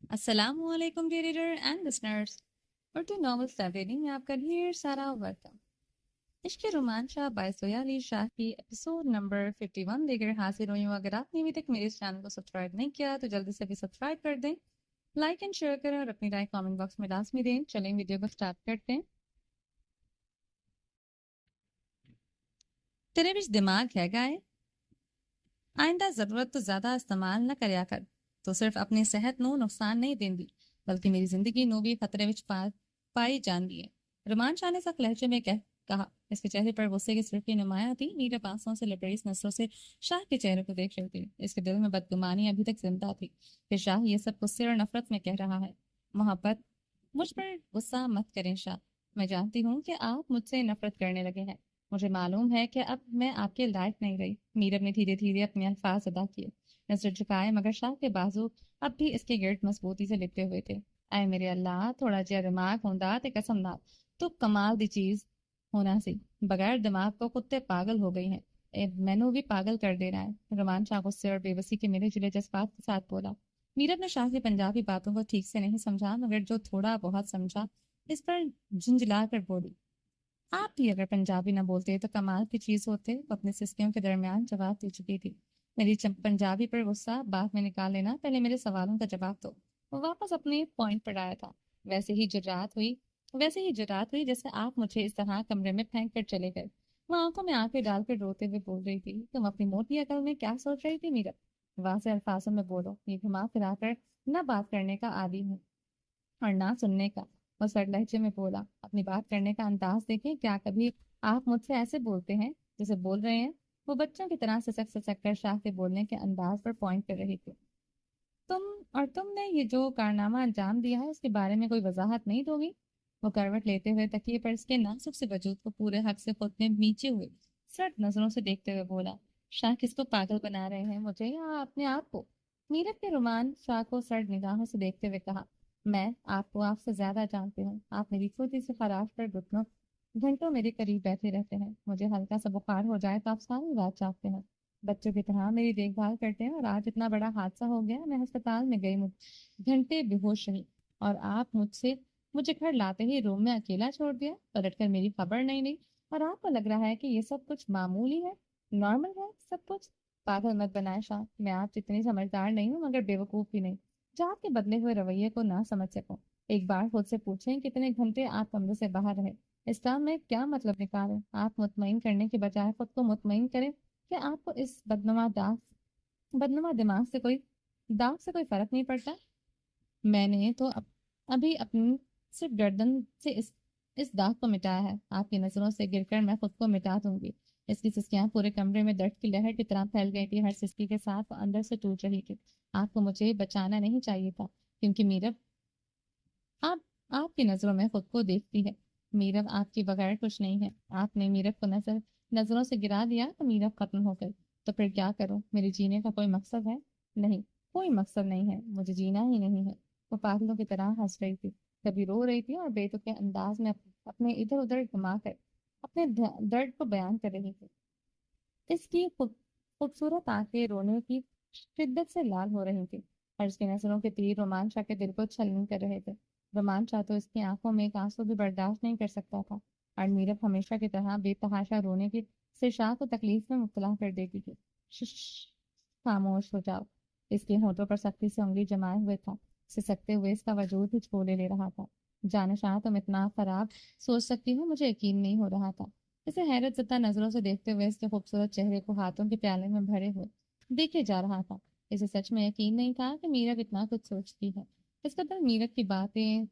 السلام علیکم dear reader and listeners, Urdu novels library میں آپ کا ڈھیر سارا ویلکم۔ عشق رومان شاہ بائیسویا علی شاہ کی ایپیسوڈ نمبر 51 لے کر حاضر ہوئی ہوں۔ اگر آپ نے ابھی تک میرے اس چینل کو سبسکرائب نہیں کیا تو جلدی سے بھی سبسکرائب کر دیں، لائک اینڈ شیئر کریں اور اپنی رائے کامنٹ باکس میں لازمی دیں۔ چلیں ویڈیو کو سٹارٹ کرتے ہیں۔ تیرے بیچ دماغ ہے گائے؟ آئندہ ضرورت تو زیادہ استعمال نہ کریا کر، تو صرف اپنی صحت نو نقصان نہیں دیندی بلکہ میری زندگی نو بھی خطرے وچ پائی جاندی ہے، رومان شاہ نے سخت لہجے میں کہا۔ اس کے چہرے پر غصے کی سرخی نمایاں تھی۔ میرا پانسوں سے لبریز نظروں سے شاہ کے چہرے کو دیکھ رہی تھی۔ اس کے دل میں بدگمانی ابھی تک زندہ تھی کہ شاہ یہ سب غصے اور نفرت میں کہہ رہا ہے۔ محبت، مجھ پر غصہ مت کریں شاہ، میں جانتی ہوں کہ آپ مجھ سے نفرت کرنے لگے ہیں، مجھے معلوم ہے کہ اب میں آپ کے لائق نہیں رہی۔ میرب نے دھیرے دھیرے اپنے الفاظ ادا کیے، نظر جھکائے، مگر شاہ کے بازو اب بھی اس کے گرد مضبوطی سے لپٹے ہوئے تھے۔ اے میرے اللہ، تھوڑا جہا دماغ ہوندا تے قسم نال تو کمال دی چیز ہونا سی، بغیر دماغ کو کتے پاگل ہو گئی ہیں۔ مینو بھی پاگل کر دے رہا ہے، رومان شاہ غصے اور بے بسی کے میرے جلے جذبات کے ساتھ بولا۔ میرب نے شاہ کی پنجابی باتوں کو ٹھیک سے نہیں سمجھا، مگر جو تھوڑا بہت سمجھا اس پر جھنجلا کر بولی۔ آپ بھی اگر پنجابی نہ بولتے تو کمال کی چیز ہوتے، وہ اپنے سسکیوں کے درمیان جواب دے چکی تھی۔ میری پنجابی پر غصہ بعد میں نکال لینا، پہلے میرے سوالوں کا جواب دو۔ وہ واپس اپنے پوائنٹ پر آیا تھا۔ ویسے ہی جرات ہوئی جیسے آپ مجھے اس طرح کمرے میں پھینک کر چلے گئے۔ وہ آنکھوں میں آنکھیں ڈال کر روتے ہوئے بول رہی تھی۔ تم اپنی موٹی عقل میں کیا سوچ رہی تھی میرا؟ واضح الفاظوں میں بولو، یہ گھما پھرا کر نہ بات کرنے کا عادی ہوں اور نہ سننے کا، وہ سر لہجے میں بولا۔ اپنی بات کرنے کا انداز دیکھیں، کیا کبھی آپ مجھ سے ایسے بولتے ہیں جیسے بول رہے ہیں؟ وہ بچوں کی طرح سسک کر شاہ کے بولنے کے انداز پر پوائنٹ کر رہی تھی۔ تم نے یہ جو کارنامہ انجام دیا ہے اس کے بارے میں کوئی وضاحت نہیں دو گی؟ وہ کروٹ لیتے ہوئے تکیے پر اس کے نازک سے وجود کو پورے حق سے خود میں نیچے ہوئے سرد نظروں سے دیکھتے ہوئے بولا۔ شاہ کس کو پاگل بنا رہے ہیں، مجھے یا اپنے آپ کو؟ میرب کے رومان شاہ کو سرد نگاہوں سے دیکھتے ہوئے کہا۔ میں آپ کو آپ سے زیادہ جانتی ہوں، آپ میری چھوٹی سی خراش پر گھنٹوں میرے قریب بیٹھے رہتے ہیں، مجھے ہلکا سا بخار ہو جائے تو آپ ساری رات جاگتے ہیں، بچوں کی طرح میری دیکھ بھال کرتے ہیں، اور آج اتنا بڑا حادثہ ہو گیا، میں ہسپتال میں گئی، گھنٹے بے ہوش رہی، اور آپ مجھے گھر لاتے ہی روم میں اکیلا چھوڑ دیا، پلٹ کر میری خبر نہیں لی، اور آپ کو لگ رہا ہے کہ یہ سب کچھ معمولی ہے، نارمل ہے سب کچھ؟ پاگل مت بنائے شاہ، میں آپ جتنی سمجھدار نہیں ہوں مگر بیوقوف بھی نہیں جو آپ کے بدلے ہوئے رویے کو نہ سمجھ سکوں۔ ایک بار خود سے پوچھیں کتنے گھنٹے آپ کمرے سے باہر رہے، اس کام میں کیا مطلب نکالیں؟ آپ مطمئن کرنے کے بجائے خود کو مطمئن کریں کہ آپ کو اس بدنما داغ سے کوئی فرق نہیں پڑتا۔ میں نے تو ابھی اپنی صرف گردن سے اس داغ کو مٹایا ہے، آپ کی نظروں سے گر کر میں خود کو مٹا دوں گی۔ اس کی سسکیاں پورے کمرے میں درد کی لہر کی طرح پھیل گئی تھی، ہر سسکی کے ساتھ وہ اندر سے ٹوٹ رہی تھی۔ آپ کو مجھے بچانا نہیں چاہیے تھا، کیونکہ میرب آپ کی نظروں میں خود کو دیکھتی ہے۔ میرب آپ کی بغیر کچھ نہیں ہے۔ آپ نے میرب کو نظروں سے گرا دیا تو میرب ختم ہو گئی، تو پھر کیا کروں؟ میرے جینے کا کوئی مقصد ہے؟ نہیں، کوئی مقصد نہیں ہے، مجھے جینا ہی نہیں ہے۔ وہ پاگلوں کی طرح ہنس رہی تھی، کبھی رو رہی تھی اور بےتکی انداز میں اپنے ادھر ادھر گھما کر اپنے درد کو بیان کر رہی تھی۔ اس کی خوبصورت آنکھیں رونے کی شدت سے لال ہو رہی تھی، اور اس کی نظروں کے تیر رومان شاہ کے دل کو چھلنی کر رہے تھے۔ رومان شاہ تو اس کی آنکھوں میں ایک آنسو بھی برداشت نہیں کر سکتا تھا، اور میرب ہمیشہ کی طرح بے تحاشا رونے کی سے شاہ کو تکلیف میں مبتلا کر دیتی تھی۔ شش، خاموش ہو جاؤ، اس کے ہونٹوں پر سختی سے انگلی جمائے ہوئے تھا، سکتے ہوئے اس کا وجود ہی چھولے لے رہا تھا۔ جانے شاہ، تم اتنا خراب سوچ سکتی ہو، مجھے یقین نہیں ہو رہا تھا۔ اسے حیرت زدہ نظروں سے دیکھتے ہوئے اس کے خوبصورت چہرے کو ہاتھوں کے پیالے میں بھرے ہوئے دیکھے جا رہا تھا۔ اسے سچ میں یقین نہیں تھا کہ میرب اتنا کچھ سوچتی ہے۔ اس کا دل میرب کی باتیں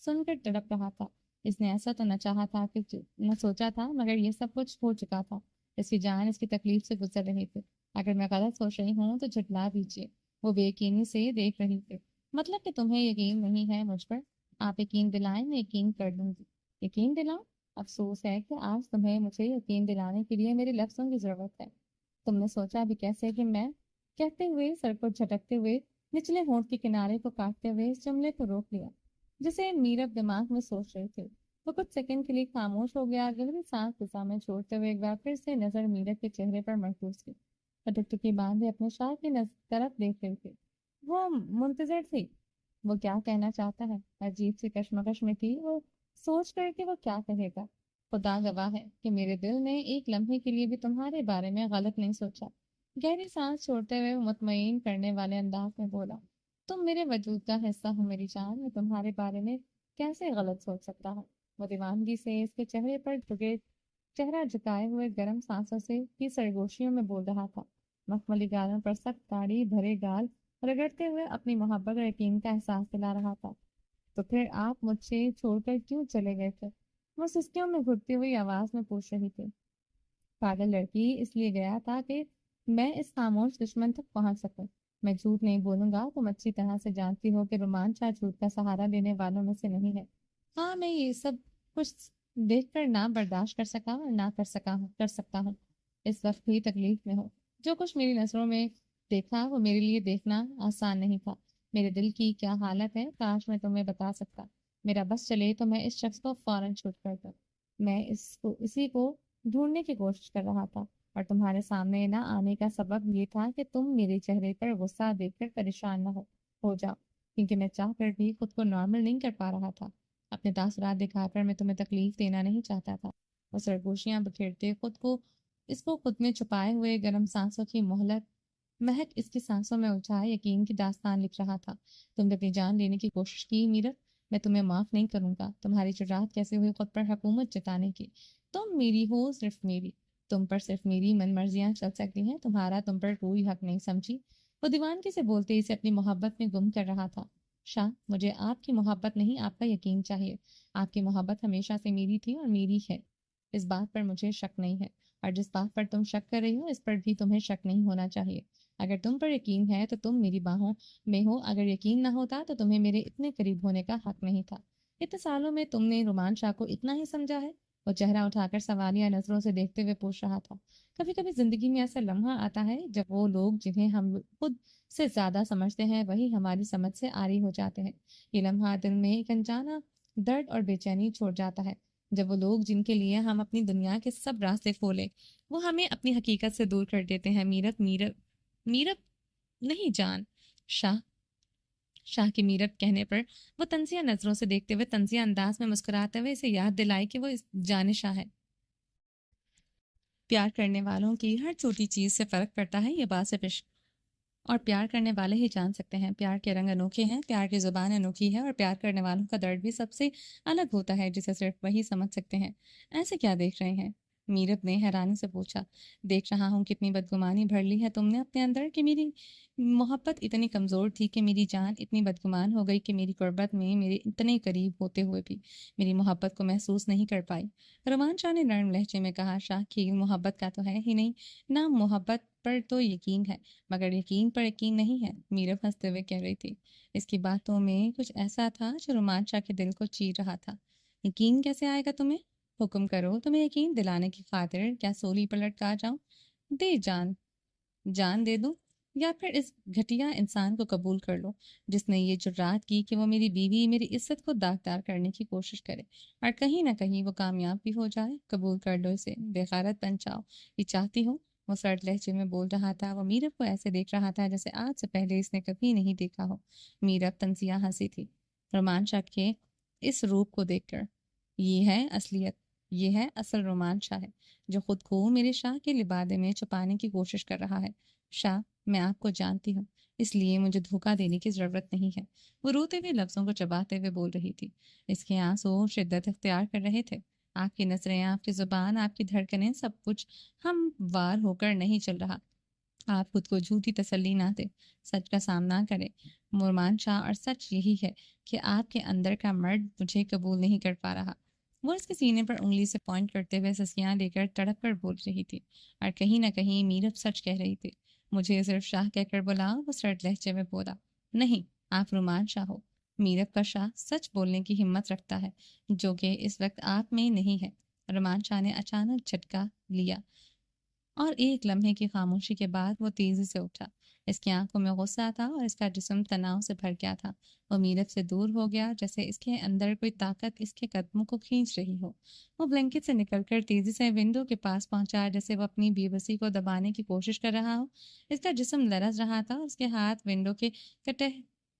سن کر تڑپ رہا تھا۔ اس نے ایسا تو نہ چاہا تھا کہ نہ سوچا تھا، مگر یہ سب کچھ ہو چکا تھا۔ اس کی جان اس کی تکلیف سے گزر رہی تھی۔ اگر میں غلط سوچ رہی ہوں تو جھٹلا دیجیے، وہ بے یقینی سے دیکھ رہی تھی۔ مطلب کہ تمہیں یقین نہیں ہے مجھ پر؟ آپ یقین دلائیں، میں یقین کر دوں گی۔ یقین دلاؤں؟ افسوس ہے کہ آج تمہیں مجھے یقین دلانے کے لیے میرے لفظوں کی ضرورت ہے۔ تم نے سوچا بھی کیسے کہ میں، کہتے ہوئے سر کو جھٹکتے ہوئے نچلے ہونٹ کے کنارے کو کاٹتے ہوئے اس جملے کو روک لیا جسے میرب دماغ میں سوچ رہے تھے۔ وہ کچھ سیکنڈ کے لیے خاموش ہو گیا، گہری سانس فضا میں چھوڑتے ہوئے ایک بار پھر سے نظر میرب کے چہرے پر مرکوز کی۔ وہ ٹکٹکی باندھے اپنے شاہ کی طرف دیکھ رہی تھی۔ وہ منتظر تھی وہ کیا کہنا چاہتا ہے؟ عجیب سی کشمکش میں تھی وہ، سوچ کر کہ وہ کیا کہے گا۔ خدا گواہ ہے کہ میرے دل نے ایک لمحے کے لیے بھی تمہارے بارے میں غلط نہیں سوچا۔ گہری سانس چھوڑتے ہوئے وہ مطمئن کرنے والے انداز میں بولا، تم میرے وجود کا حصہ ہو میری جان، میں تمہارے بارے میں کیسے غلط سوچ سکتا ہوں؟ وہ دیوانگی سے اس کے چہرے پر چہرہ جھکائے ہوئے گرم سانسوں سے کی سرگوشیوں میں بول رہا تھا، مخملی گالوں پر سخت داڑھی بھرے گال رگڑتے ہوئے اپنی محبت اور یقین کا احساس دلا رہا تھا۔ تو پھر آپ مجھ سے چھوڑ کر کیوں چلے گئے تھے؟ وہ سسکیوں میں گھٹتی ہوئی آواز میں پوچھ رہی تھی۔ پاگل لڑکی، اس لیے گیا تھا کہ میں اس خاموش دشمن تک پہنچ سکوں۔ میں جھوٹ نہیں بولوں گا، تم اچھی طرح سے جانتی ہو کہ رومانچا جھوٹ کا سہارا لینے والوں میں سے نہیں ہے۔ ہاں، میں یہ سب کچھ دیکھ کر نہ برداشت کر سکا اور نہ کر سکتا ہوں۔ اس وقت بھی تکلیف میں ہو۔ جو کچھ میری نظروں میں دیکھا وہ میرے لیے دیکھنا آسان نہیں تھا۔ میرے دل کی کیا حالت ہے کاش میں تمہیں بتا سکتا۔ میرا بس چلے تو میں اس شخص کو فوراً چھوٹ کر دوں۔ میں اسی کو ڈھونڈنے کی کوشش کر رہا تھا، اور تمہارے سامنے نہ آنے کا سبب یہ تھا کہ تم میرے چہرے پر غصہ دیکھ کر پریشان نہ ہو جاؤ، کیونکہ میں چاہ کر بھی خود کو نارمل نہیں کر پا رہا تھا۔ اپنے تاثرات دکھا کر میں تمہیں تکلیف دینا نہیں چاہتا تھا۔ وہ سرگوشیاں بکھیرتے خود میں چھپائے ہوئے گرم سانسوں کی مہک اس کی سانسوں میں الجھائے یقین کی داستان لکھ رہا تھا۔ تم نے اپنی جان لینے کی کوشش کی میرت، میں تمہیں معاف نہیں کروں گا۔ تمہاری جرات کیسے ہوئی خود پر حکومت جتانے کی؟ تم میری ہو، صرف میری، تم پر صرف میری من مرضیاں چل سکتی ہیں، تمہارا تم پر کوئی حق نہیں، سمجھی؟ وہ دیوانگی سے بولتے اسے اپنی محبت میں گم کر رہا تھا۔ شاہ، مجھے آپ کی محبت نہیں، آپ کا یقین چاہیے۔ آپ کی محبت ہمیشہ سے میری تھی اور میری ہے، اس بات پر مجھے شک نہیں ہے، اور جس بات پر تم شک کر رہی ہو اس پر بھی تمہیں شک نہیں ہونا چاہیے۔ اگر تم پر یقین ہے تو تم میری باہوں میں ہو، اگر یقین نہ ہوتا تو تمہیں میرے اتنے قریب ہونے کا حق نہیں تھا۔ اتنے سالوں میں تم نے رومان شاہ کو اتنا ہی سمجھا ہے؟ وہ چہرہ اٹھا کر سوالیہ نظروں سے دیکھتے ہوئے پوچھ رہا تھا۔ کبھی کبھی زندگی میں ایسا لمحہ آتا ہے جب وہ لوگ جنہیں ہم خود سے زیادہ سمجھتے ہیں وہی ہماری سمجھ سے عاری ہو جاتے ہیں۔ یہ لمحہ دل میں ایک انجانا درد اور بے چینی چھوڑ جاتا ہے، جب وہ لوگ جن کے لیے ہم اپنی دنیا کے سب راستے کھولیں وہ ہمیں اپنی حقیقت سے دور کر دیتے ہیں۔ میرب نہیں جان، شاہ۔ شاہ کی میرب کہنے پر وہ طنزیہ نظروں سے دیکھتے ہوئے طنزیہ انداز میں مسکراتے ہوئے اسے یاد دلائے کہ وہ اس جان شاہ ہے۔ پیار کرنے والوں کی ہر چھوٹی چیز سے فرق پڑتا ہے، یہ بات صرف عشق اور پیار کرنے والے ہی جان سکتے ہیں۔ پیار کے رنگ انوکھے ہیں، پیار کی زبان انوکھی ہے، اور پیار کرنے والوں کا درد بھی سب سے الگ ہوتا ہے جسے صرف وہی سمجھ سکتے ہیں۔ ایسے کیا دیکھ رہے ہیں؟ میرب نے حیرانی سے پوچھا۔ دیکھ رہا ہوں کتنی بدگمانی بھر لی ہے تم نے اپنے اندر، کہ میری محبت اتنی کمزور تھی کہ میری جان اتنی بدگمان ہو گئی کہ میری قربت میں میرے اتنے قریب ہوتے ہوئے بھی میری محبت کو محسوس نہیں کر پائی۔ رومان شاہ نے نرم لہجے میں کہا، شاہ کی محبت کا تو ہے ہی نہیں، نہ محبت پر تو یقین ہے مگر یقین پر یقین نہیں ہے، میرب ہنستے ہوئے کہہ رہی تھی۔ اس کی باتوں میں کچھ ایسا تھا جو رومان شاہ کے دل کو چیر رہا تھا۔ یقین کیسے آئے گا تمہیں؟ حکم کرو، تمہیں یقین دلانے کی خاطر کیا سولی پر لٹکا جاؤں؟ دے جان دے دوں، یا پھر اس گھٹیا انسان کو قبول کر لو جس نے یہ جرات کی کہ وہ میری بیوی، میری عزت کو داغدار کرنے کی کوشش کرے اور کہیں نہ کہیں وہ کامیاب بھی ہو جائے۔ قبول کر لو اسے، بے غیرت بن جاؤ، یہ چاہتی ہوں؟ وہ سرد لہجے میں بول رہا تھا۔ وہ میرب کو ایسے دیکھ رہا تھا جیسے آج سے پہلے اس نے کبھی نہیں دیکھا ہو۔ میرب طنزیہ ہنسی تھی رومان شاہ کے اس روپ کو دیکھ کر۔ یہ ہے اصلیت، یہ ہے اصل رومان شاہ ہے جو خود کو میرے شاہ کے لبادے میں چھپانے کی کوشش کر رہا ہے۔ شاہ، میں آپ کو جانتی ہوں، اس لیے مجھے دھوکہ دینے کی ضرورت نہیں ہے۔ وہ روتے ہوئے لفظوں کو چباتے ہوئے بول رہی تھی۔ اس کے آنسو شدت اختیار کر رہے تھے۔ آپ کی نظریں، آپ کی زبان، آپ کی دھڑکنیں، سب کچھ ہم وار ہو کر نہیں چل رہا۔ آپ خود کو جھوٹی تسلی نہ دیں، سچ کا سامنا کریں رومان شاہ، اور سچ یہی ہے کہ آپ کے اندر کا مرد مجھے قبول نہیں کر پا رہا۔ وہ اس کے سینے پر انگلی سے پوائنٹ کرتے ہوئے سسکیاں لے کر تڑپ کر بول رہی تھی، اور کہیں نہ کہیں میرب سچ کہہ رہی تھی۔ مجھے صرف شاہ کہہ کر بلاؤ، وہ سرد لہجے میں بولا۔ نہیں، آپ رومان شاہ ہو۔ میرب کا شاہ سچ بولنے کی ہمت رکھتا ہے جو کہ اس وقت آپ میں نہیں ہے۔ رومان شاہ نے اچانک جھٹکا لیا اور ایک لمحے کی خاموشی کے بعد وہ تیزی سے اٹھا۔ اس کی آنکھوں میں غصہ تھا اور اس کا جسم تناؤ سے بھر گیا تھا۔ وہ میرب سے دور ہو گیا جیسے اس کے اندر کوئی طاقت اس کے قدموں کو کھینچ رہی ہو۔ وہ بلینکٹ سے نکل کر تیزی سے ونڈو کے پاس پہنچا جیسے وہ اپنی بے بسی کو دبانے کی کوشش کر رہا ہو۔ اس کا جسم لرز رہا تھا اور اس کے ہاتھ ونڈو کے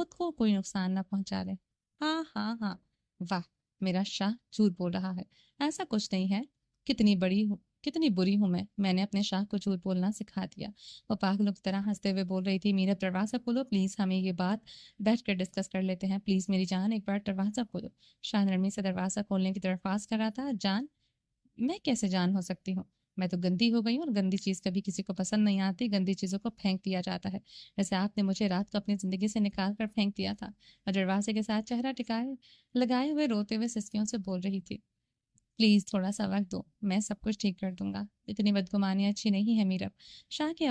خود کو کوئی نقصان نہ پہنچا لے۔ ہاں ہاں ہاں، واہ، میرا شاہ جھوٹ بول رہا ہے، ایسا کچھ نہیں ہے۔ کتنی بری ہوں میں نے اپنے شاہ کو جھوٹ بولنا سکھا دیا۔ وہ پاگلوں کی طرح ہنستے ہوئے بول رہی تھی، میرا دروازہ کھولو پلیز، ہمیں یہ بات بیٹھ کر ڈسکس کر لیتے ہیں، پلیز میری جان ایک بار دروازہ کھولو۔ شاہ نرمی سے دروازہ کھولنے کی درخواست کر رہا تھا۔ جان؟ میں کیسے جان ہو سکتی ہوں؟ میں تو گندی ہو گئی ہوں، اور گندی چیز کبھی کسی کو پسند نہیں آتی، گندی چیزوں کو پھینک دیا جاتا ہے، جیسے آپ نے مجھے رات کو اپنی زندگی سے نکال کر پھینک دیا تھا۔ اور دروازے کے ساتھ چہرہ ٹکائے لگائے ہوئے روتے ہوئے سسکیوں سے بول رہی تھی، پلیز تھوڑا سا وقت دو، میں سب کچھ ٹھیک کر دوں گا، اتنی بدگمانیاں اچھی نہیں ہے میرب۔ شاہ کی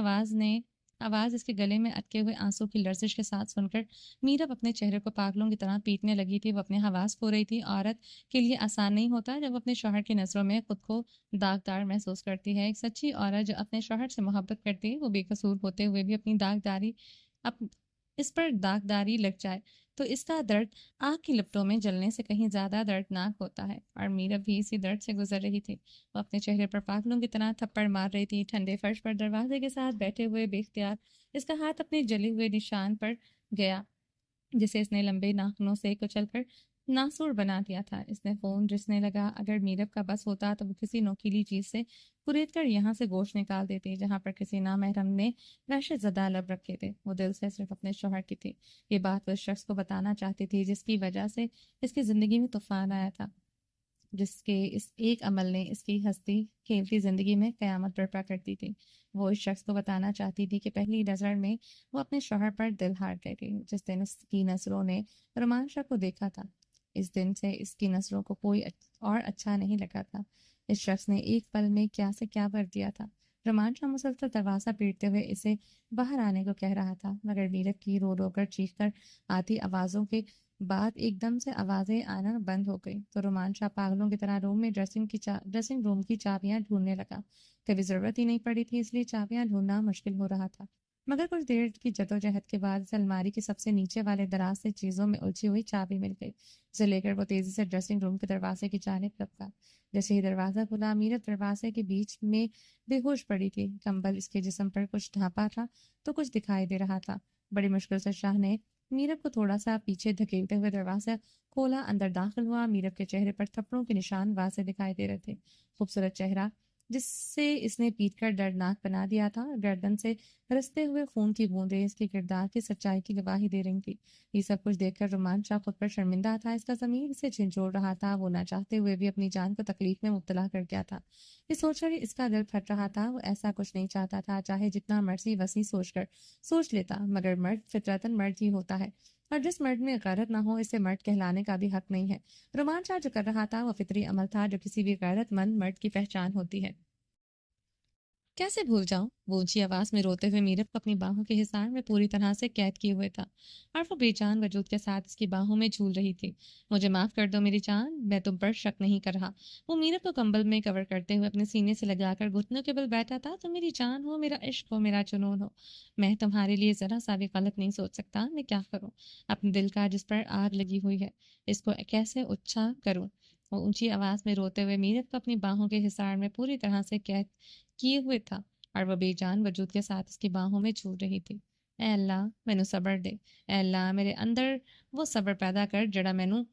آواز اس کے گلے میں اٹکے ہوئے آنسوں کی لرزش کے ساتھ سن کر میرب اپنے چہرے کو پاگلوں کی طرح پیٹنے لگی تھی۔ وہ اپنے حواس کھو رہی تھی۔ عورت کے لیے آسان نہیں ہوتا جب وہ اپنے شوہر کی نظروں میں خود کو داغدار محسوس کرتی ہے۔ ایک سچی عورت جو اپنے شوہر سے محبت کرتی ہے، وہ بے قصور ہوتے ہوئے بھی اس پر داغداری لگ جائے تو اس کا درد آگ کی لپٹوں میں جلنے سے کہیں زیادہ دردناک ہوتا ہے، اور میرب بھی اسی درد سے گزر رہی تھی۔ وہ اپنے چہرے پر پاگلوں کی طرح تھپڑ مار رہی تھی۔ ٹھنڈے فرش پر دروازے کے ساتھ بیٹھے ہوئے بے اختیار اس کا ہاتھ اپنے جلے ہوئے نشان پر گیا جسے اس نے لمبے ناخنوں سے کچل کر ناسور بنا دیا تھا۔ اس نے فون رسنے لگا۔ اگر میرب کا بس ہوتا تو وہ کسی نوکیلی چیز سے قرید کر یہاں سے گوشت نکال دیتی جہاں پر کسی نامحرم نے وحشت زدہ لب رکھے تھے۔ وہ دل سے صرف اپنے شوہر کی تھی۔ یہ بات وہ اس شخص کو بتانا چاہتی تھی جس کی وجہ سے اس کی زندگی میں طوفان آیا تھا، جس کے اس ایک عمل نے اس کی ہستی کھیلتی زندگی میں قیامت برپا کرتی تھی۔ وہ اس شخص کو بتانا چاہتی تھی کہ پہلی نظر میں وہ اپنے شوہر پر دل ہار گئی تھی۔ جس دن اس کی نظروں نے رومان شاہ کو دیکھا تھا، اس دن سے اس کی نظروں کو کوئی اور اچھا نہیں لگا تھا۔ اس شخص نے ایک پل میں کیا سے کیا بھر دیا تھا۔ رومان شاہ مسلسل دروازہ پیٹتے ہوئے اسے باہر آنے کو کہہ رہا تھا، مگر میرب کی رو رو کر چیخ کر آتی آوازوں کے بعد ایک دم سے آوازیں آنا بند ہو گئی تو رومان شاہ پاگلوں کی طرح روم میں ڈریسنگ روم کی چابیاں ڈھونڈنے لگا۔ کبھی ضرورت ہی نہیں پڑی تھی، اس لیے چابیاں ڈھونڈنا مشکل ہو رہا تھا، مگر کچھ دیر کی جدوجہد کے بعد اسے الماری کے سب سے نیچے والے دراز سے چیزوں میں الجھی ہوئی چابی مل گئی۔ اسے لے کر وہ تیزی سے ڈریسنگ روم کے دروازے کی جانب لپکا۔ جیسے ہی دروازہ کھلا، میرب دروازے کے بیچ میں بے ہوش پڑی تھی۔ کمبل اس کے جسم پر کچھ ڈھانپا تھا تو کچھ دکھائی دے رہا تھا۔ بڑی مشکل سے شاہ نے میرب کو تھوڑا سا پیچھے دھکیلتے ہوئے دروازہ کھولا، اندر داخل ہوا۔ میرب کے چہرے پر تھپڑوں کے نشان واضح دکھائی دے رہے تھے۔ خوبصورت چہرہ جس سے اس نے پیٹ کر دردناک بنا دیا تھا، گردن سے رستے ہوئے خون کی بوندیں اس کے کردار کی سچائی کی گواہی دے رہی تھی۔ یہ سب کچھ دیکھ کر رومان شاہ خود پر شرمندہ تھا۔ اس کا ضمیر اسے جھنجھوڑ رہا تھا، وہ نہ چاہتے ہوئے بھی اپنی جان کو تکلیف میں مبتلا کر گیا تھا۔ یہ سوچ کر اس کا دل پھٹ رہا تھا، وہ ایسا کچھ نہیں چاہتا تھا، چاہے جتنا مرضی وسیع سوچ لیتا، مگر مرد فطرتاً مرد ہی ہوتا ہے، اور جس مرد میں غیرت نہ ہو اسے مرد کہلانے کا بھی حق نہیں ہے۔ رومان شاہ جو کر رہا تھا وہ فطری عمل تھا جو کسی بھی غیرت مند مرد کی پہچان ہوتی ہے۔ کیسے بھول جاؤں؟ وہ اونچی آواز میں روتے ہوئے میرب کو اپنی باہوں کے حصار میں پوری طرح سے قید کیے ہوئے تھا، اور وہ بے جان وجود کے ساتھ اس کی باہوں میں جھول رہی تھی۔ مجھے معاف کر دو میری جان، میں تم پر شک نہیں کر رہا۔ وہ میرب کو کمبل میں کور کرتے ہوئے اپنے سینے سے لگا کر گھٹنوں کے بل بیٹھا تھا۔ تم میری جان ہو، میرا عشق ہو، میرا جنون ہو، میں تمہارے لیے ذرا سا بھی غلط نہیں سوچ سکتا۔ میں کیا کروں؟ اپنے دل کا جس پر آگ لگی ہوئی ہے، اس کو کیسے اچھا کروں؟ وہ اونچی آواز میں روتے ہوئے میرب کو اپنی باہوں کے حصار میں پوری طرح سے قید کیے ہوئے تھا، اور وہ بے جان وجود کے ساتھ اس کی باہوں میں جھول رہی تھی۔ اے اللہ مینوں صبر دے، اے اللہ میرے اندر وہ صبر پیدا کر جڑا مینوں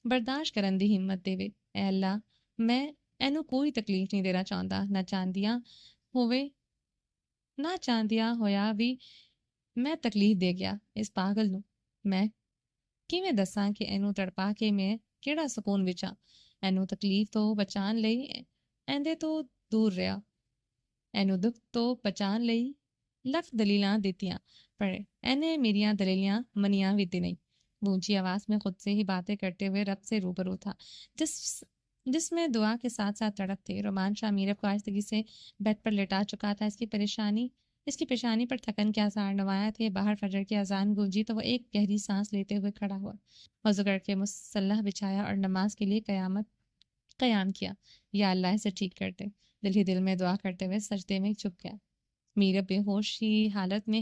برداشت کرن دی ہمت دے۔ اے اللہ میں اینوں کوئی تکلیف نہیں دینا چاہتا، نہ چاندیا ہویا بھی میں تکلیف دے گیا اس پاگل نوں۔ میں کیویں دساں کہ اینوں تڑپا کے میں کیڑا سکون وچاں؟ اینوں تکلیف تو بچان لئی ایندے تو دور رہیا، اینوں دکھ تو بچان لئی لکھ دلیلاں دیتیاں، پر اینے میریاں دلیلاں منیاں بھی تے نہیں۔ وہ اونچی آواز میں خود سے ہی باتیں کرتے ہوئے رب سے روبرو تھا، جس میں دعا کے ساتھ ساتھ تڑپ تھے۔ رومان شاہ میرب کو آہستگی سے بیڈ پر لٹا چکا تھا۔ اس کی پیشانی پر تھکن کے آثار نمایاں تھے۔ باہر فجر کی اذان گونجی تو وہ ایک گہری سانس لیتے ہوئے کھڑا ہوا، وضو کر کے مصلح بچھایا اور نماز کے لیے قیام کیا۔ یا اللہ اسے ٹھیک کر دے، دل ہی دل میں دعا کرتے ہوئے سجدے میں جھک گیا۔ میرب بے ہوش ہی حالت میں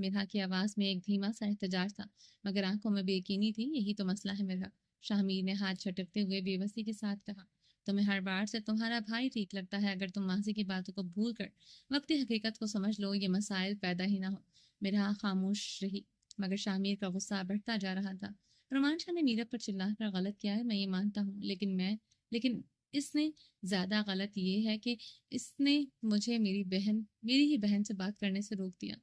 مرحا کی آواز میں ایک دھیما سا احتجاج تھا مگر آنکھوں میں بے یقینی تھی. یہی تو مسئلہ ہے مرحا. شاہ نے ہاتھ جھٹکتے ہوئے بے بسی کے ساتھ کہا. تمہیں ہر بار سے تمہارا بھائی ٹھیک لگتا ہے. اگر تم ماضی کی باتوں کو بھول کر وقتی حقیقت کو سمجھ لو یہ مسائل پیدا ہی نہ ہو. مرحا خاموش رہی مگر شاہ کا غصہ بڑھتا جا رہا تھا. رومان شاہ نے میرا پر چلا کر غلط کیا ہے میں یہ مانتا ہوں لیکن اس نے زیادہ غلط یہ ہے کہ اس نے مجھے میری ہی بہن سے بات کرنے سے روک دیا.